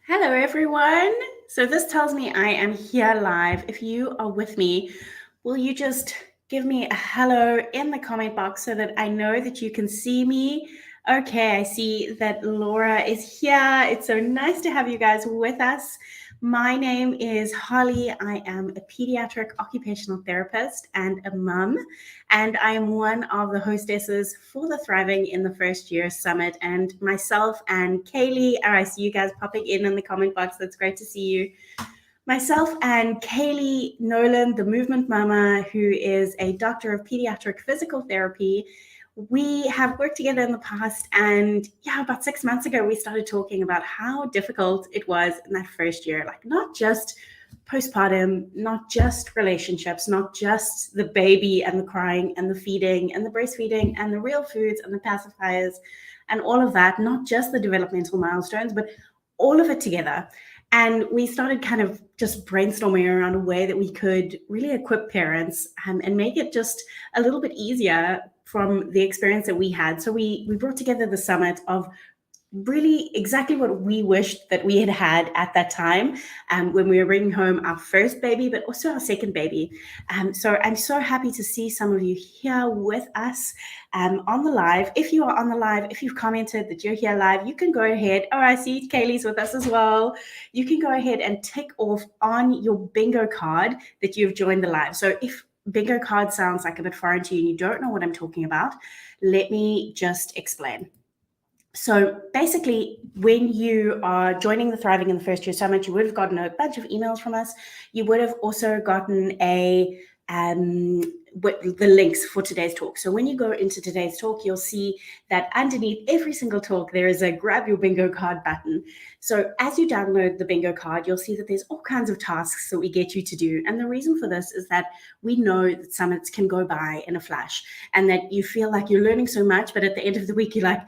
Hello, everyone. So this tells me I am here live. If you are with me, will you just give me a hello in the comment box so that I know that you can see me? Okay, I see that Laura is here. It's so nice to have you guys with us. My name is Holly. I am a pediatric occupational therapist and a mum, and I am one of the hostesses for the Thriving in the First Year Summit. And myself and Kaylee, I see you guys popping in the comment box. That's great to see you. Myself and Kaylee Nolan, the movement mama, who is a doctor of pediatric physical therapy, we have worked together in the past, and about 6 months ago we started talking about how difficult it was in that first year, like not just postpartum, not just relationships, not just the baby and the crying and the feeding and the breastfeeding and the real foods and the pacifiers and all of that, not just the developmental milestones, but all of it together. And we started kind of just brainstorming around a way that we could really equip parents and make it just a little bit easier from the experience that we had. So we brought together the summit of really exactly what we wished that we had had at that time when we were bringing home our first baby, but also our second baby. So I'm so happy to see some of you here with us on the live. If you are on the live, if you've commented that you're here live, you can go ahead. Oh, I see Kaylee's with us as well. You can go ahead and tick off on your bingo card that you've joined the live. So if bingo card sounds like a bit foreign to you and you don't know what I'm talking about, let me just explain. So basically, when you are joining the Thriving in the First Year Summit, you would have gotten a bunch of emails from us. You would have also gotten the links for today's talk. So when you go into today's talk, you'll see that underneath every single talk, there is a grab your bingo card button. So as you download the bingo card, you'll see that there's all kinds of tasks that we get you to do. And the reason for this is that we know that summits can go by in a flash and that you feel like you're learning so much, but at the end of the week, you're like,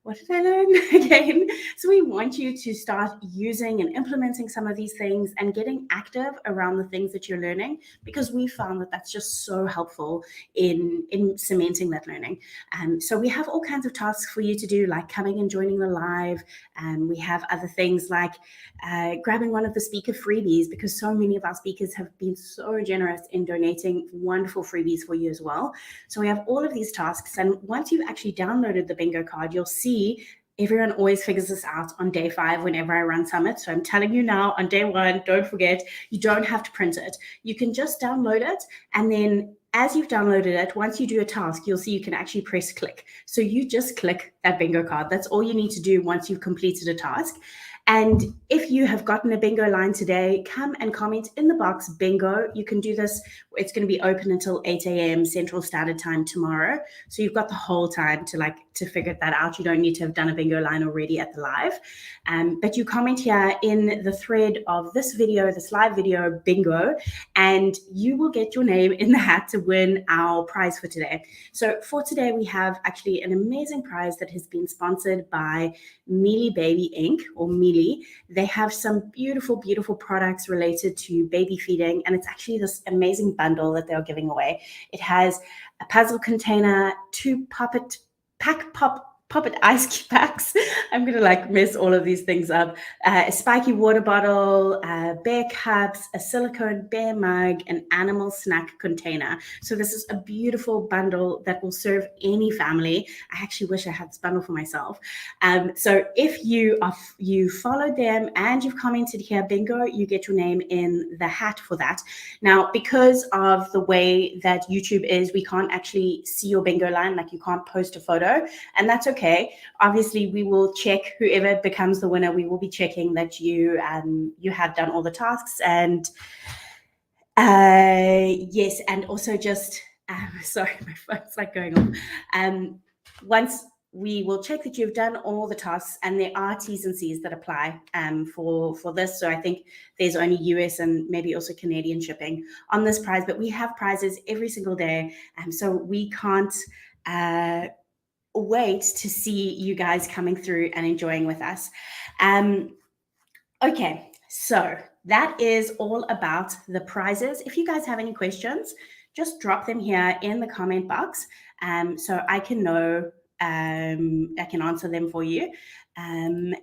what did I learn again? So we want you to start using and implementing some of these things and getting active around the things that you're learning, because we found that that's just so helpful in cementing that learning. So we have all kinds of tasks for you to do, like coming and joining the live. We have other things like grabbing one of the speaker freebies, because so many of our speakers have been so generous in donating wonderful freebies for you as well. So we have all of these tasks. And once you've actually downloaded the bingo card, you'll see everyone always figures this out on day 5 whenever I run Summit. So I'm telling you now, on day 1, don't forget, you don't have to print it. You can just download it, and then as you've downloaded it, once you do a task, you'll see you can actually press click. So you just click that bingo card. That's all you need to do once you've completed a task. And if you have gotten a bingo line today, come and comment in the box bingo. You can do this. It's going to be open until 8 a.m. Central Standard Time tomorrow. So you've got the whole time to figure that out. You don't need to have done a bingo line already at the live. But you comment here in the thread of this video, this live video, bingo, and you will get your name in the hat to win our prize for today. So for today, we have actually an amazing prize that has been sponsored by Mealy Baby Inc. or Mealy. They have some beautiful, beautiful products related to baby feeding, and it's actually this amazing bundle that they're giving away. It has a puzzle container, 2 poppet ice cube packs. I'm gonna mess all of these things up. A spiky water bottle, bear cups, a silicone bear mug, an animal snack container. So this is a beautiful bundle that will serve any family. I actually wish I had this bundle for myself. So if you followed them and you've commented here bingo, you get your name in the hat for that. Now, because of the way that YouTube is, we can't actually see your bingo line, like you can't post a photo, and that's okay. Obviously, we will check whoever becomes the winner. We will be checking that you have done all the tasks, and yes, and also just sorry, my phone's going off. Once we will check that you've done all the tasks, and there are T's and C's that apply for this. So I think there's only US and maybe also Canadian shipping on this prize, but we have prizes every single day, so we can't wait to see you guys coming through and enjoying with us. Okay, so that is all about the prizes. If you guys have any questions, just drop them here in the comment box, so I can know, I can answer them for you. And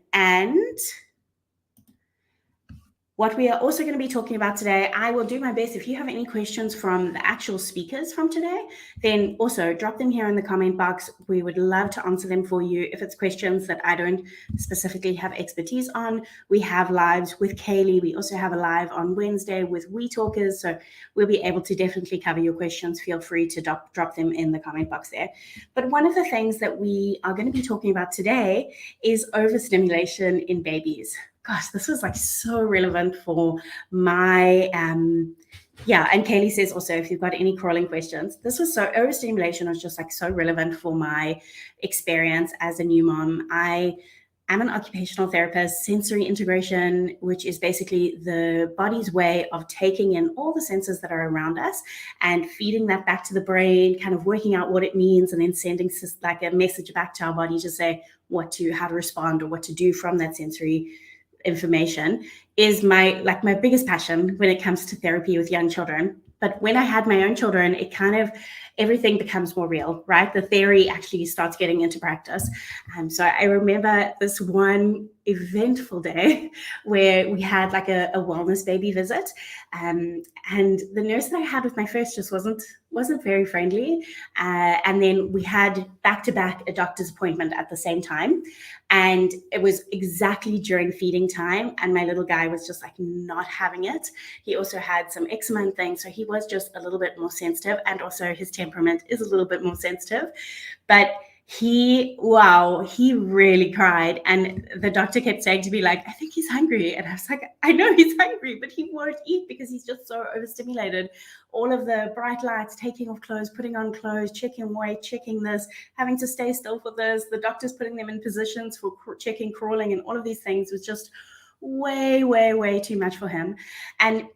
What we are also going to be talking about today, I will do my best. If you have any questions from the actual speakers from today, then also drop them here in the comment box. We would love to answer them for you. If it's questions that I don't specifically have expertise on, we have lives with Kaylee. We also have a live on Wednesday with We Talkers. So we'll be able to definitely cover your questions. Feel free to drop them in the comment box there. But one of the things that we are going to be talking about today is overstimulation in babies. Gosh, this was like so relevant for my yeah. And Kaylee says also, if you've got any crawling questions, this was so overstimulation was just like so relevant for my experience as a new mom. I am an occupational therapist, sensory integration, which is basically the body's way of taking in all the senses that are around us and feeding that back to the brain, kind of working out what it means, and then sending like a message back to our body to say how to respond or what to do from that sensory information. Is my biggest passion when it comes to therapy with young children. But when I had my own children, it kind of everything becomes more real, right? The theory actually starts getting into practice. So I remember this one eventful day where we had like a wellness baby visit, and the nurse that I had with my first just wasn't very friendly. And then we had back-to-back a doctor's appointment at the same time, and it was exactly during feeding time, and my little guy was just like not having it. He also had some eczema and things, so he was just a little bit more sensitive, and also his temperament is a little bit more sensitive. But he really cried, and the doctor kept saying to me, like, I think he's hungry. And I was like, I know he's hungry, but he won't eat because he's just so overstimulated. All of the bright lights, taking off clothes, putting on clothes, checking weight, checking this, having to stay still for this, the doctor's putting them in positions for checking crawling, and all of these things was just way too much for him. And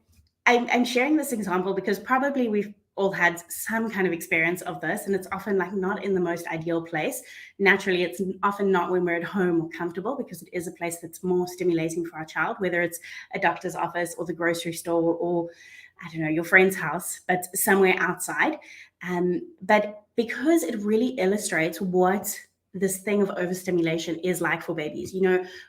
I'm sharing this example because probably we've all had some kind of experience of this, and it's often like not in the most ideal place. Naturally, it's often not when we're at home or comfortable, because it is a place that's more stimulating for our child, whether it's a doctor's office or the grocery store or, I don't know, your friend's house, but somewhere outside. But because it really illustrates what this thing of overstimulation is like for babies.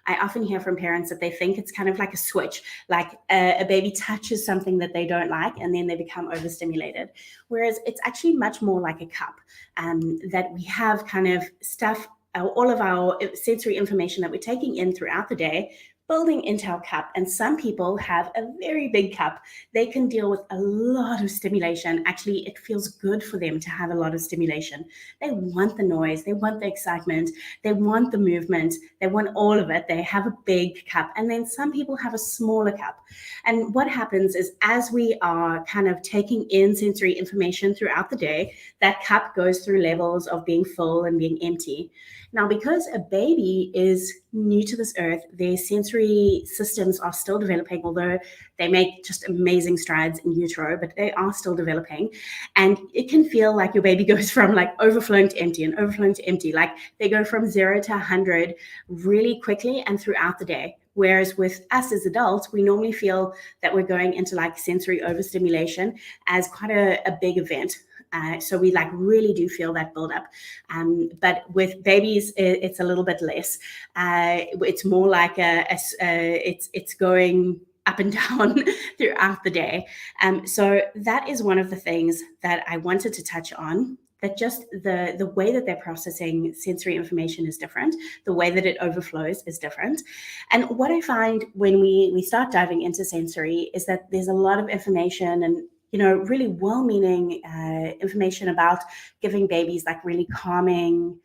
I often hear from parents that they think it's kind of like a switch, like a baby touches something that they don't like and then they become overstimulated. Whereas it's actually much more like a cup, that we have kind of stuff, all of our sensory information that we're taking in throughout the day, building into our cup. And some people have a very big cup. They can deal with a lot of stimulation. Actually, it feels good for them to have a lot of stimulation. They want the noise, they want the excitement, they want the movement, they want all of it. They have a big cup. And then some people have a smaller cup. And what happens is, as we are kind of taking in sensory information throughout the day, that cup goes through levels of being full and being empty. Now, because a baby is new to this earth, their sensory systems are still developing, although they make just amazing strides in utero, but they are still developing. And it can feel like your baby goes from like overflowing to empty and overflowing to empty. Like they go from 0 to 100 really quickly and throughout the day. Whereas with us as adults, we normally feel that we're going into like sensory overstimulation as quite a big event. So we like really do feel that buildup. But with babies, it's a little bit less. It's more like it's going up and down throughout the day. So that is one of the things that I wanted to touch on. That just the way that they're processing sensory information is different. The way that it overflows is different. And what I find when we start diving into sensory is that there's a lot of information and really well-meaning information about giving babies like really calming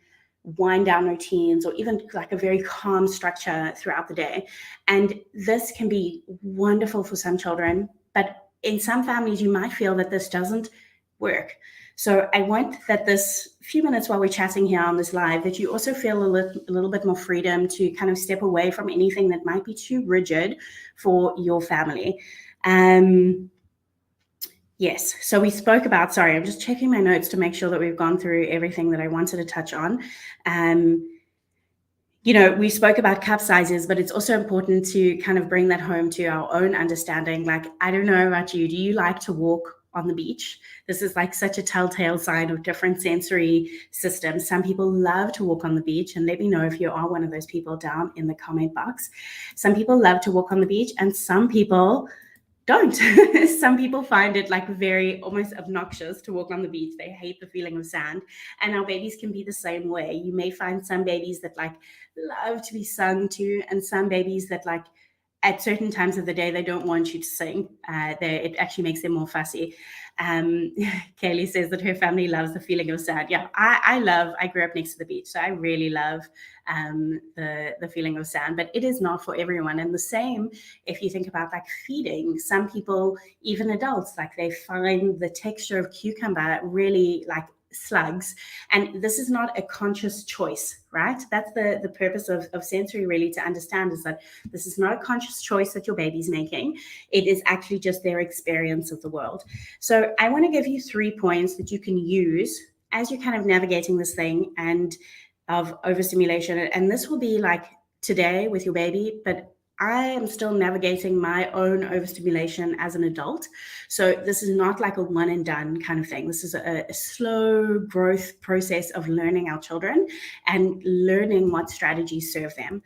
wind down routines, or even like a very calm structure throughout the day. And this can be wonderful for some children, but in some families, you might feel that this doesn't work. So I want that this few minutes while we're chatting here on this live, that you also feel a little bit more freedom to kind of step away from anything that might be too rigid for your family. Yes, so we spoke about, sorry, I'm just checking my notes to make sure that we've gone through everything that I wanted to touch on. We spoke about cup sizes, but it's also important to kind of bring that home to our own understanding. Like, I don't know about you, do you like to walk on the beach. This is like such a telltale sign of different sensory systems. Some people love to walk on the beach, and let me know if you are one of those people down in the comment box. Some people love to walk on the beach, and some people don't. Some people find it like very almost obnoxious to walk on the beach. They hate the feeling of sand. And our babies can be the same way. You may find some babies that like love to be sung to, and some babies that like at certain times of the day they don't want you to sing. It actually makes them more fussy. Kaylee says that her family loves the feeling of sand. Yeah, I grew up next to the beach, so I really love the feeling of sand, but it is not for everyone. And the same if you think about like feeding. Some people, even adults, like they find the texture of cucumber really like slugs, and this is not a conscious choice, right? That's the purpose of sensory, really, to understand, is that this is not a conscious choice that your baby's making. It is actually just their experience of the world. So I want to give you 3 points that you can use as you're kind of navigating this thing and of overstimulation. And this will be like today with your baby, but I am still navigating my own overstimulation as an adult. So this is not like a one and done kind of thing. This is a slow growth process of learning our children and learning what strategies serve them.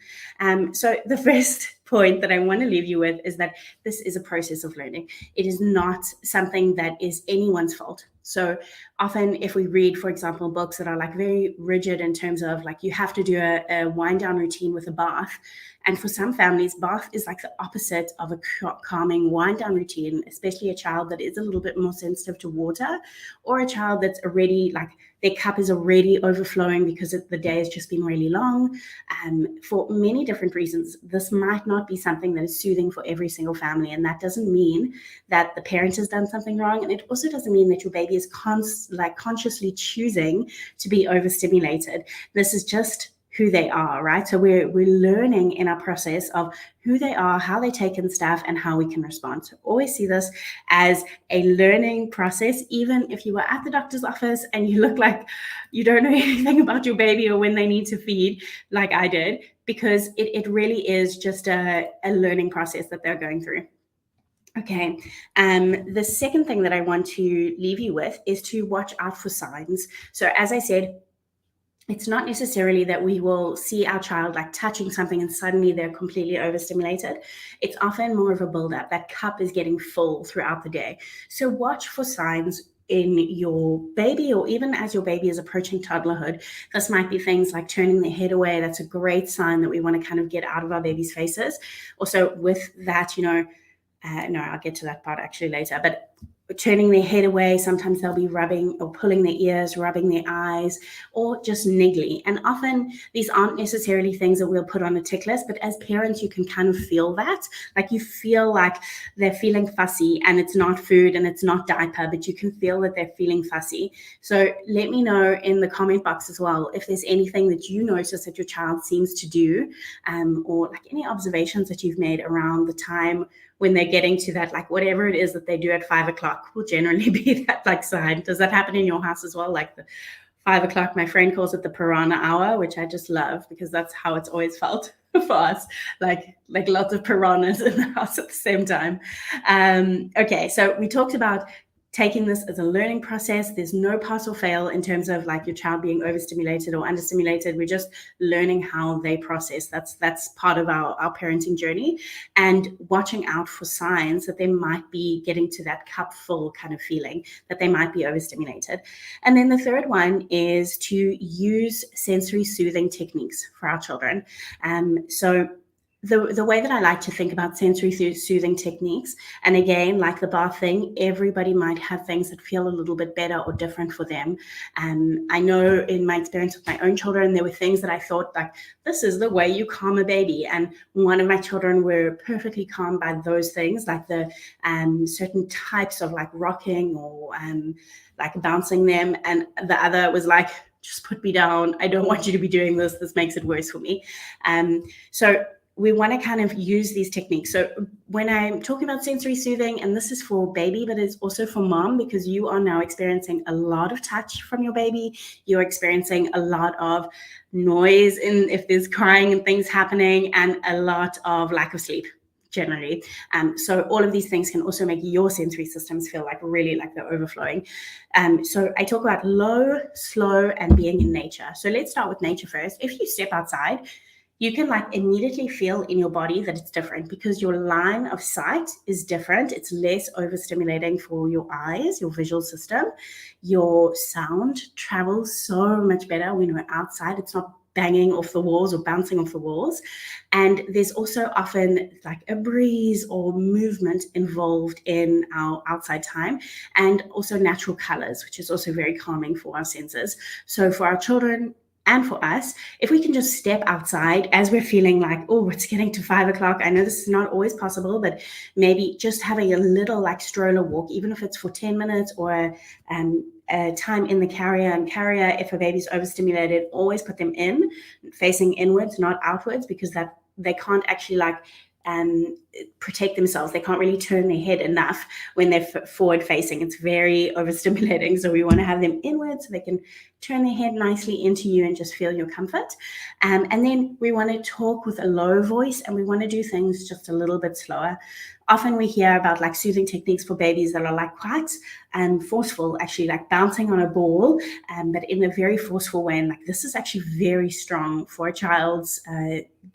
So the first point that I want to leave you with is that this is a process of learning. It is not something that is anyone's fault. So often if we read, for example, books that are like very rigid in terms of like you have to do a wind down routine with a bath. And for some families, bath is like the opposite of a calming wind down routine, especially a child that is a little bit more sensitive to water, or a child that's already like their cup is already overflowing because the day has just been really long. For many different reasons, this might not be something that is soothing for every single family. And that doesn't mean that the parent has done something wrong. And it also doesn't mean that your baby is consciously choosing to be overstimulated. This is just who they are, right? So we're learning in our process of who they are, how they take in stuff, and how we can respond. So always see this as a learning process. Even if you were at the doctor's office and you look like you don't know anything about your baby or when they need to feed, like I did, because it really is just a learning process that they're going through. Okay, the second thing that I want to leave you with is to watch out for signs. So as I said, it's not necessarily that we will see our child like touching something and suddenly they're completely overstimulated. It's often more of a buildup. That cup is getting full throughout the day. So watch for signs in your baby, or even as your baby is approaching toddlerhood. This might be things like turning their head away. That's a great sign that we want to kind of get out of our baby's faces. Also with that, no, I'll get to that part actually later, but turning their head away, sometimes they'll be rubbing or pulling their ears, rubbing their eyes, or just niggly. And often these aren't necessarily things that we'll put on a tick list, but as parents, you can kind of feel that. Like you feel like they're feeling fussy, and it's not food and it's not diaper, but you can feel that they're feeling fussy. So let me know in the comment box as well if there's anything that you notice that your child seems to do, or like any observations that you've made around the time when they're getting to that, like whatever it is that they do at 5 o'clock will generally be that like sign. Does that happen in your house as well? Like the 5 o'clock, my friend calls it the piranha hour, which I just love because that's how it's always felt for us, like lots of piranhas in the house at the same time. Okay, so we talked about taking this as a learning process. There's no pass or fail in terms of like your child being overstimulated or understimulated. We're just learning how they process. That's part of our parenting journey, and watching out for signs that they might be getting to that cup full kind of feeling, that they might be overstimulated. And then the third one is to use sensory soothing techniques for our children. So the way that I like to think about sensory soothing techniques, and again, like the bath thing, everybody might have things that feel a little bit better or different for them. I know in my experience with my own children, there were things that I thought like, this is the way you calm a baby. And one of my children were perfectly calmed by those things, like the certain types of like rocking or like bouncing them. And the other was like, just put me down. I don't want you to be doing this. This makes it worse for me. So we want to kind of use these techniques. So when I'm talking about sensory soothing, and this is for baby, but it's also for mom, because you are now experiencing a lot of touch from your baby. You're experiencing a lot of noise if there's crying and things happening, and a lot of lack of sleep. generally. So all of these things can also make your sensory systems feel like really like they're overflowing. So I talk about low, slow, and being in nature. So let's start with nature first. If you step outside, you can like immediately feel in your body that it's different because your line of sight is different. It's less overstimulating for your eyes, your visual system. Your sound travels so much better when we're outside. It's not banging off the walls or bouncing off the walls. And there's also often like a breeze or movement involved in our outside time, and also natural colors, which is also very calming for our senses. So for our children, and for us, if we can just step outside as we're feeling like, oh, it's getting to 5 o'clock. I know this is not always possible, but maybe just having a little like stroller walk, even if it's for 10 minutes or a time in the carrier. And carrier, if a baby's overstimulated, always put them in, facing inwards, not outwards, because that they can't actually like protect themselves. They can't really turn their head enough when they're forward facing. It's very overstimulating. So we want to have them inward so they can turn their head nicely into you and just feel your comfort. And then we want to talk with a low voice, and we want to do things just a little bit slower. Often we hear about like soothing techniques for babies that are like quite forceful, actually like bouncing on a ball, but in a very forceful way. And like this is actually very strong for a child's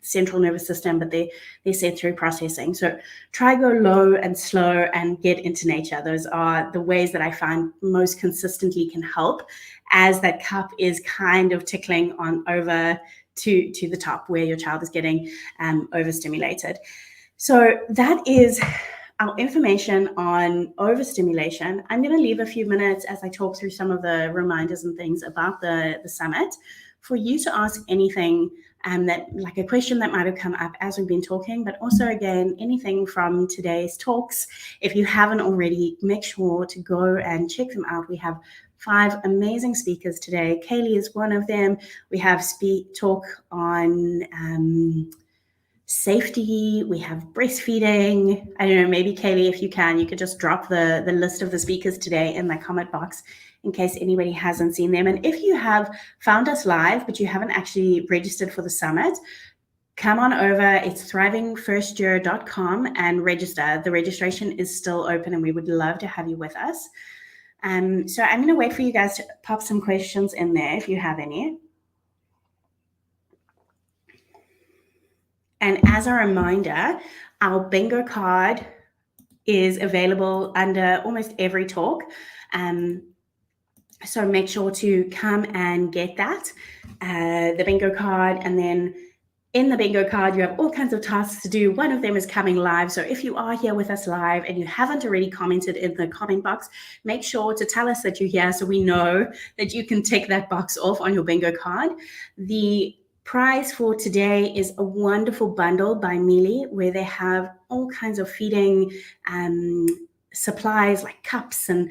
central nervous system, but their sensory processing. So try go low and slow and get into nature. Those are the ways that I find most consistently can help as that cup is kind of tickling on over to the top where your child is getting overstimulated. So that is our information on overstimulation. I'm going to leave a few minutes as I talk through some of the reminders and things about the summit for you to ask anything that like a question that might have come up as we've been talking, but also again, anything from today's talks. If you haven't already, make sure to go and check them out. We have 5 amazing speakers today. Kaylee is one of them. We have talk on safety, we have breastfeeding. I don't know, maybe Kaylee, if you can, you could just drop the list of the speakers today in the comment box in case anybody hasn't seen them. And if you have found us live, but you haven't actually registered for the summit, come on over. It's thrivingfirstyear.com and register. The registration is still open and we would love to have you with us. So I'm going to wait for you guys to pop some questions in there if you have any. And as a reminder, our bingo card is available under almost every talk. So make sure to come and get that, the bingo card. And then in the bingo card, you have all kinds of tasks to do. One of them is coming live. So if you are here with us live and you haven't already commented in the comment box, make sure to tell us that you're here so we know that you can tick that box off on your bingo card. The prize for today is a wonderful bundle by Mealy where they have all kinds of feeding supplies like cups and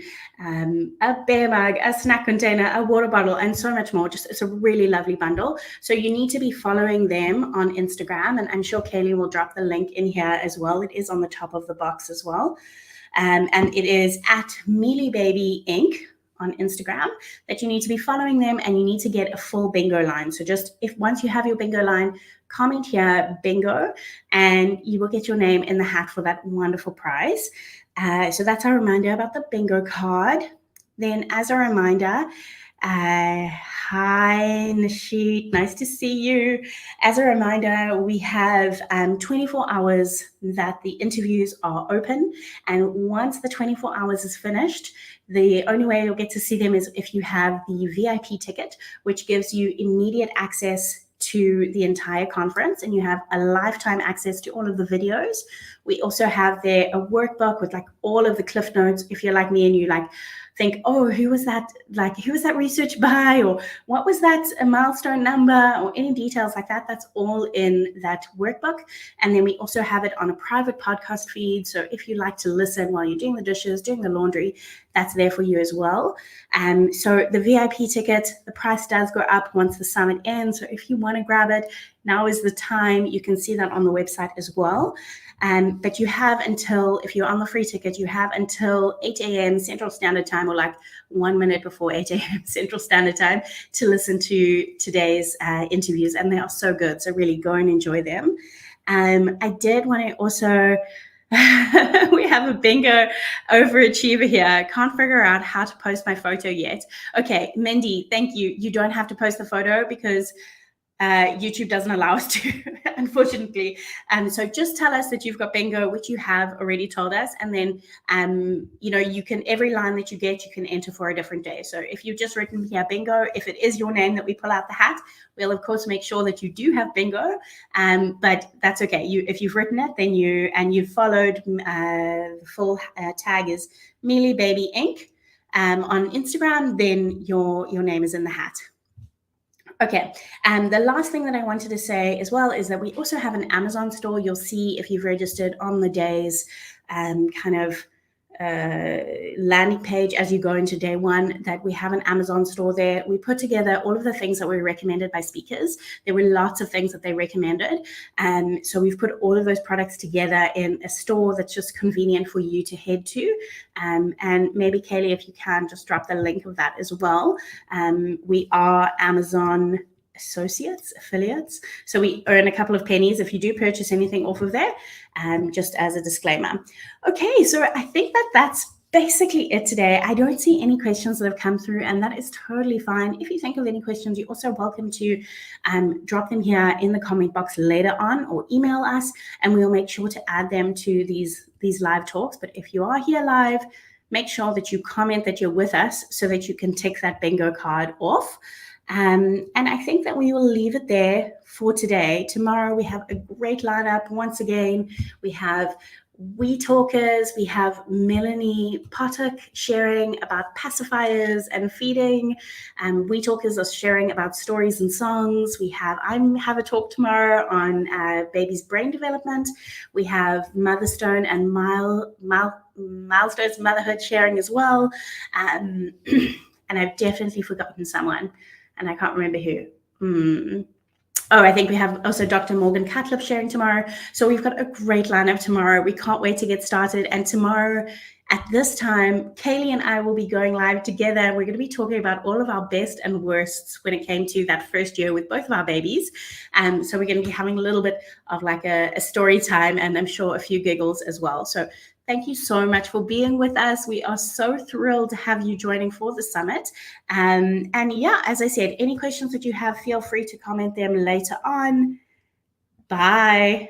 a bear mug, a snack container, a water bottle, and so much more. Just it's a really lovely bundle. So you need to be following them on Instagram, and I'm sure Kaylee will drop the link in here as well. It is on the top of the box as well. And it is at Mealy Baby Inc. on Instagram that you need to be following them, and you need to get a full bingo line. So just once you have your bingo line, comment here bingo, and you will get your name in the hat for that wonderful prize. So that's our reminder about the bingo card. Then as a reminder, hi Nasheed, nice to see you. As a reminder, we have 24 hours that the interviews are open, and once the 24 hours is finished, the only way you'll get to see them is if you have the VIP ticket, which gives you immediate access to the entire conference, and you have a lifetime access to all of the videos. We also have there a workbook with like all of the cliff notes. If you're like me and you like think, oh, who was that research by, or what was that a milestone number, or any details like that, that's all in that workbook. And then we also have it on a private podcast feed. So if you like to listen while you're doing the dishes, doing the laundry, that's there for you as well. So the VIP ticket, the price does go up once the summit ends. So if you want to grab it, now is the time. You can see that on the website as well. But you have until, if you're on the free ticket, you have until 8 a.m. Central Standard Time, or like 1 minute before 8 a.m. Central Standard Time, to listen to today's interviews. And they are so good. So really go and enjoy them. I did want to also, we have a bingo overachiever here. Can't figure out how to post my photo yet. Okay, Mindy, thank you. You don't have to post the photo because YouTube doesn't allow us to, unfortunately. So just tell us that you've got bingo, which you have already told us, and then you can, every line that you get, you can enter for a different day. So if you've just written here bingo, if it is your name that we pull out the hat, we'll of course make sure that you do have bingo. But that's okay. If you've written it, then you've followed, the full tag is Mealy Baby Inc. On Instagram, then your name is in the hat. Okay, and the last thing that I wanted to say as well is that we also have an Amazon store. You'll see if you've registered on the day's landing page as you go into day one, that we have an Amazon store there. We put together all of the things that were recommended by speakers. There were lots of things that they recommended. So we've put all of those products together in a store that's just convenient for you to head to. And maybe Kaylee, if you can, just drop the link of that as well. We are Amazon affiliates, so we earn a couple of pennies if you do purchase anything off of there, just as a disclaimer. Okay, so I think that's basically it today. I don't see any questions that have come through, and that is totally fine. If you think of any questions, you're also welcome to drop them here in the comment box later on, or email us, and we'll make sure to add them to these live talks. But if you are here live, make sure that you comment that you're with us so that you can tick that bingo card off. And I think that we will leave it there for today. Tomorrow we have a great lineup. Once again, we have We Talkers, we have Melanie Potok sharing about pacifiers and feeding, and We Talkers are sharing about stories and songs. We have I have a talk tomorrow on baby's brain development. We have Motherstone and Milestones Motherhood sharing as well. And I've definitely forgotten someone, and I can't remember who. I think we have also Dr. Morgan Catlip sharing tomorrow. So we've got a great lineup tomorrow. We can't wait to get started. And tomorrow at this time, Kaylee and I will be going live together. We're going to be talking about all of our best and worsts when it came to that first year with both of our babies. So we're going to be having a little bit of like a story time, and I'm sure a few giggles as well. So thank you so much for being with us. We are so thrilled to have you joining for the summit. And yeah, as I said, any questions that you have, feel free to comment them later on. Bye.